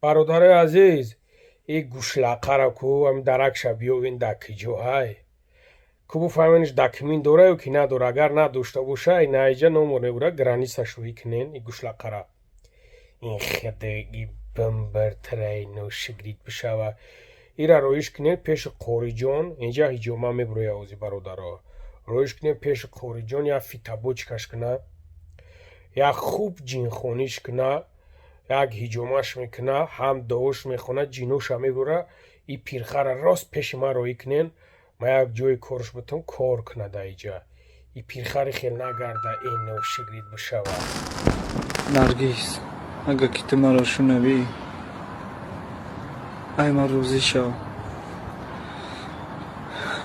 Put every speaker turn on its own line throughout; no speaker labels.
برادر عزیز این گوشلاقه کو هم درک شبیه این دکیجو های کو بفهمینش دکمین دوره و که نداره اگر نداشته باشه این اینجا نمونه او را گرانیسش کنین این گوشلاقه را این خدایی بمبرتره نوشگرید بشه و این را رویش کنین پیش قوری جان اینجا هیجوما میبروی اوزی برادر رویش کنین پیش قوری جان یا فیتابوچ کش کنه یا خوب جین خونیش کنه یک هیجوماش میکنه هم دوش میخونه جینوش هم میبره ای پیرخه را راست پیش ما روی کنین ما یک جوی کارش بتون کار کنه دا ایجا ای پیرخه را خیل نگرده این نو شگرید بشوه
نرگیز اگه که تو مرا شنوی ای من روزی شو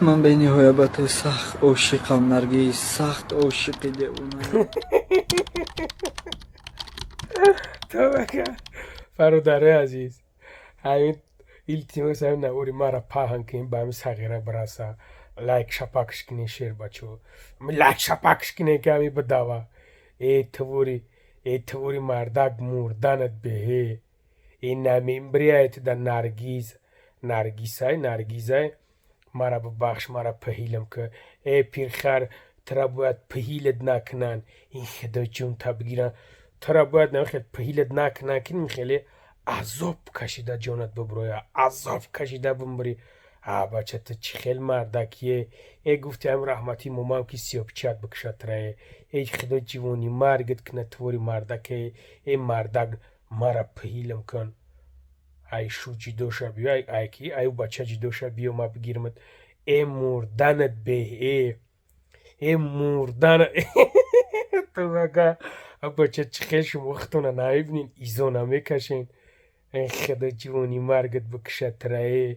من به نهایت سخت عاشقم نرگیز سخت عاشقی ده اونم
تو بکن فرادره عزیز همین التماس هم نوری مرا پاهن که این به همین صغیره برسه لایک شپاکش کنی شیر بچو لایک شپاکش کنی که همی بداوه ای توری مردک مردنت بهه این نمیم بریایت در نرگیزای مرا ببخش مرا پهیلم که ای پیرخر ترا باید پهیلت نکنن این خدا جون تا بگیرن ترا باید نمیخواد پهیلت نکنن که میخیلی عذاب کشیده جانت ببروی عذاب کشیده بمبری بچه تو چی خیل مردکیه ای گفتی هم رحمتی مومم که سیاب چت بکشد تره ای خدا جوانی مرگت کنه توری مردکه ای مردک مرا پهیلم کن ای شو جدوشه بیو ای کی ای بچه جدوشه بیو ما بگیرمت ای مردنت به ای مردنت تو بگه بچه چی خیل شما وقتونه نایبنین ایزو نمیکشین این خدا جوانی مرگت بکشه تره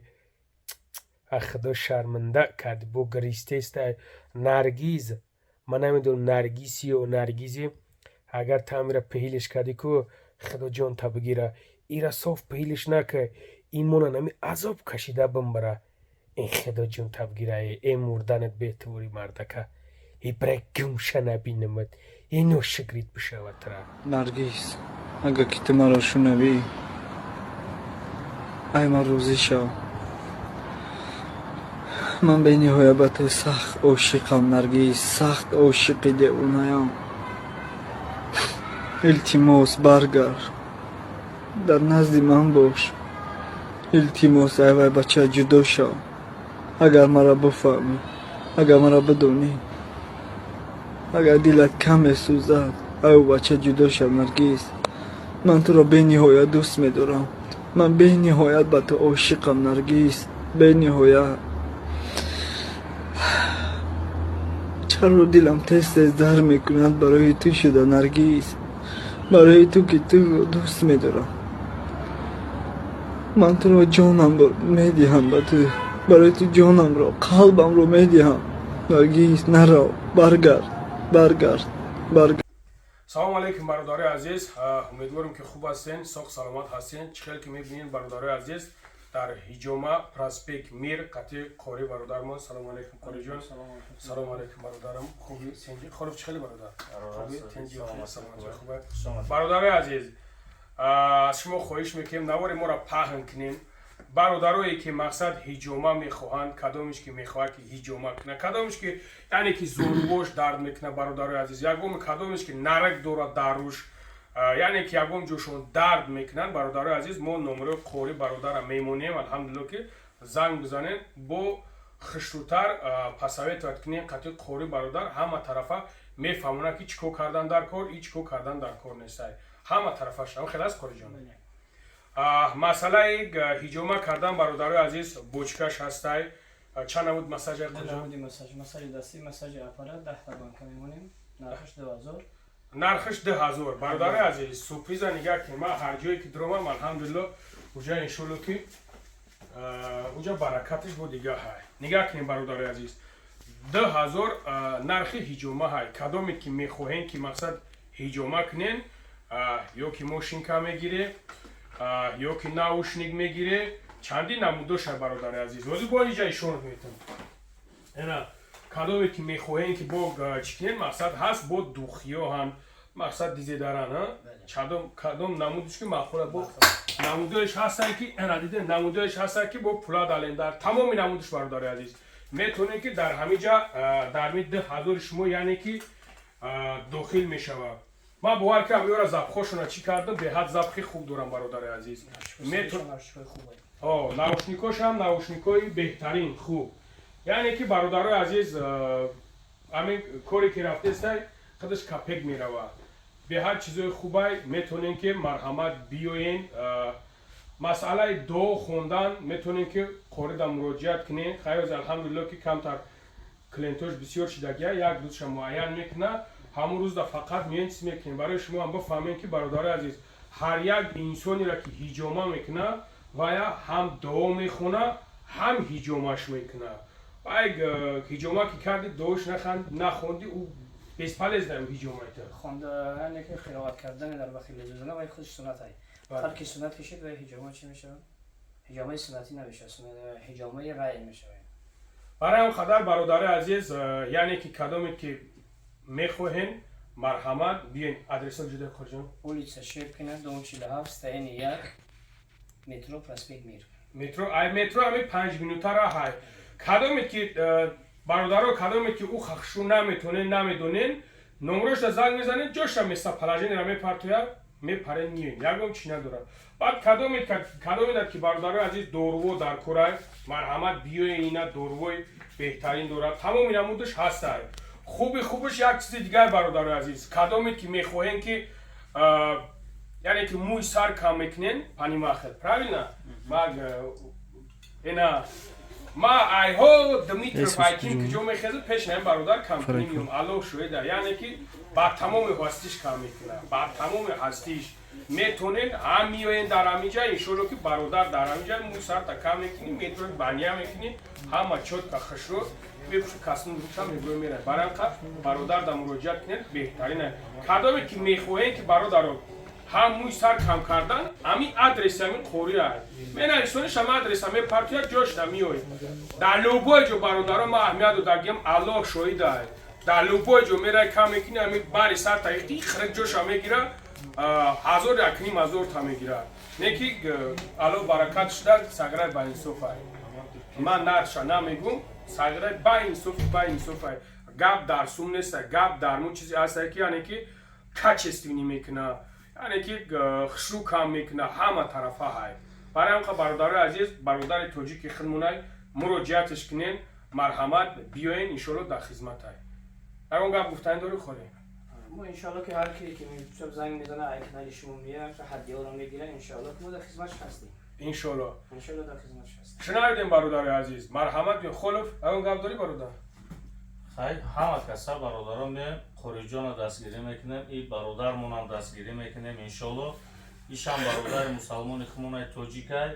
خدا شرمنده کرد بو گریسته است نرگیز من نمیدونم نرگیسی و نرگیزی اگر تعمیر پهیلش کردی که خدا جان تا بگیره ایرا صاف پهیلش نکه این مونا نمی عذاب کشیده بمبره این خدا جان تا بگیره این مردنت بهتوری مردکه ای برای گمشه نبینمت این نوشگرید بشه و تره
نرگیز اگه که تو مرا شنوی ای من روزی شو من به نهایت سخت عاشقم نرگیز سخت عاشقی ده اونم التماس برگرد در نزد من باش التماس ای وای بچه جدا شو اگر مرا بفهمی اگر مرا بدونی اگر دلت کم سوزد ای بچه جدا شو نرگیز من تو را به نهایت دوست میدارم من به نهایت به تو عاشقم نرگیز به نهایت چرا دلم تست در میکند برای تو شده نرگیز برای تو که تو رو دوست میدارم من تو رو جانم رو میدهم به تو برای تو جانم رو قلبم رو میدهم نرگیز نرو برگرد
سلام علیکم برادر عزیز امیدوارم که خوب هستین ساخت سلامت هستین چخیل که میبینین برادر عزیز در هیجوما پراسپیک میر قطعی قوری برادرمون سلام علیکم قوری جان سلام علیکم برادرم خوبی سنجی خورف چخیلی برادر خوبی تنجی خوبه برادر عزیز از شما خواهش میکنیم نواری ما را پهن کنین برادرایی که مقصد هیجوما میخواهند کدامش که میخواه که هیجوما کنه کدامش که یعنی که زورگوش درد میکنه برادر عزیز یکم کدامش که نرک داره داروش یعنی که یکم جوشون درد میکنن برادر عزیز ما نمره قوری برادر میمونیم الحمدلله که زنگ بزنین با خشتوتر پسویت کنین قطعی قوری برادر همه طرفه میفهمونه که چیکو کردن در کار چیکو کردن در کار نیست همه طرفه شما خیلی از قوری جان مسئله هیجوما کردن برادر عزیز بوچکش هسته چند نمود مساج
مساج دستی مساج اپارات 10 تا بانک میمونیم نرخش 2000
نرخش 2000 برادر عزیز سورپریز نگاه که ما هر جایی که دروم الحمدلله اونجا انشالله که اونجا برکتش بود دیگه های نگاه کنیم برادر عزیز 2000 نرخ هیجوما های کدامی که میخواهین که مقصد هیجوما کنین یا که ماشینکا میگیره یا که ناوشنیک میگیره چندی نمودش برادر عزیز ولی با اینجا ایشون میتون اینا کدامی که میخواهین که با چیکنین مقصد هست با دوخیا هم مقصد دیزه دارن ها کدام نمودش که مخوره با намудоиш ҳастанд ки надиде намудоиш ҳастанд ки бо пула далем дар тамоми намудиш бародари азиз метавонем ки дар ҳамиҷа дар ми 10,000 шумо яъне ки дохил мешавад ман бовар кардам ёра забхошона чӣ кардам беҳад забхи хуб дорам бародари азиз наушникошам наушникои беҳтарин хуб яъне ки бародарои азиз ҳамин коре ки рафтестай худаш капек меравад беҳад чизои хубай метавонем ки марҳамат биёен масъалаи дуо хондан метавонем ки қорида муроҷиат кунем хайроз алҳамдулилло ки камтар клиентош бисёр шидагия як рӯзша муайян мекуна ҳамун рӯзда фақат меен чиз мекунем барои шумо ҳам бифаҳмем ки бародари азиз ҳар як инсонеро ки ҳиҷома мекуна вая ҳам дуо мехона ҳам ҳиҷомаш мекуна ай ҳиҷома ки карди дуош нахонди ӯ безполез дар ҳиҷомайта
خوندن که قرائت کردن در وقت لزوزانه ولی خودش سنت هایی هر سنت کشید و حجامه چی میشه؟ حجامه سنتی نمیشه حجامه غیر میشه
برای اون خدر برادر عزیز یعنی که کدامی که میخواهین مرحمت بیاین آدرس جدا کجا
улица Щепкина дом 47 строение 1 метро проспект Мир
метро ами 5 минутара ҳай кадоме ки бародаро кадоме ки ӯ хахшу наметонен намедонен номроша занг мезанед ҷоша меса положениеро мепартояд мепарен миён ягон чӣ надорад баъд кадомедад ки бародарои азиз доруво дар корай марҳамат биёен ина дорувои беҳтарин дорад тамоми намудаш ҳастай хубиш як чизи дигар бародарои азиз кадомед ки мехоҳем ки яъне ки мӯи сар кам мекунен панимахел правильно ина ма айҳо дмитров айким куҷо мехезад пеш наим бародар камкунӣ миём аллоҳ шоҳида яъне ки ба тамоми ҳастиш кам мекунад ба тамоми ҳастиш метонен ҳам миёен дар ҳамиҷа иншоалло ки бародар дар ҳамиҷа мӯи сарта кам мекунӣ метонед бания мекунӣ ҳама чотка хушро бепӯши касни рӯша мегӯя мерай баранқа бародар да муроҷиат кунед беҳтарина кадоме ки мехоҳем ки бародаро ҳам мӯи сар кам кардан ҳамин адреси ҳамин қория мена инсониш ҳама адреса мепартояд ҷошда миёед дар лӯбое ҷо бародаро ма аҳамият додагиям аллоҳ шоҳида дар лӯбое ҷо мерай кам мекунӣ ҳамин бари сарта ихрак ҷоша мегира 1,500 та мегирад не ки аллоҳ баракат шуда саграи баинсофай ман нарша намегум саграи баинсофай гап дар сум неста гап дар му чизе ҳастай ки яъне ки качествини мекуна яъне ки хушрӯ кам мекуна ҳама тарафа ҳай барои ҳамқа бародарои азиз бародари тоҷики худмунай муроҷиатш кунен марҳамат биёен иншоалло дар хизматай ягон гап гуфтани дори холе
ما انشالله که هر کی که میشه زنگ میزنه ایکنالی شما میاد حدیه رو میگیره انشالله که ما در خدمتش هستیم
انشالله
در خدمتش هستیم
شنیدیم برادر عزیز مرحمت بیا خلف اون گپ داری برادر
خیر همه کسا برادران می خریجان دستگیری میکنیم این برادرمون هم دستگیری میکنیم انشالله ایشان برادر مسلمان خمونای توجیکای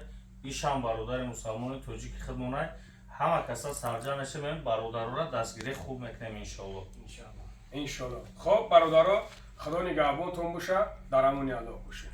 ایشان برادر مسلمان توجیک خمونای همه کسا سرجانش می برادر را دستگیری خوب میکنیم انشالله
انشالله خب برادرها خدا نگهبانتون باشه در امان الله باشه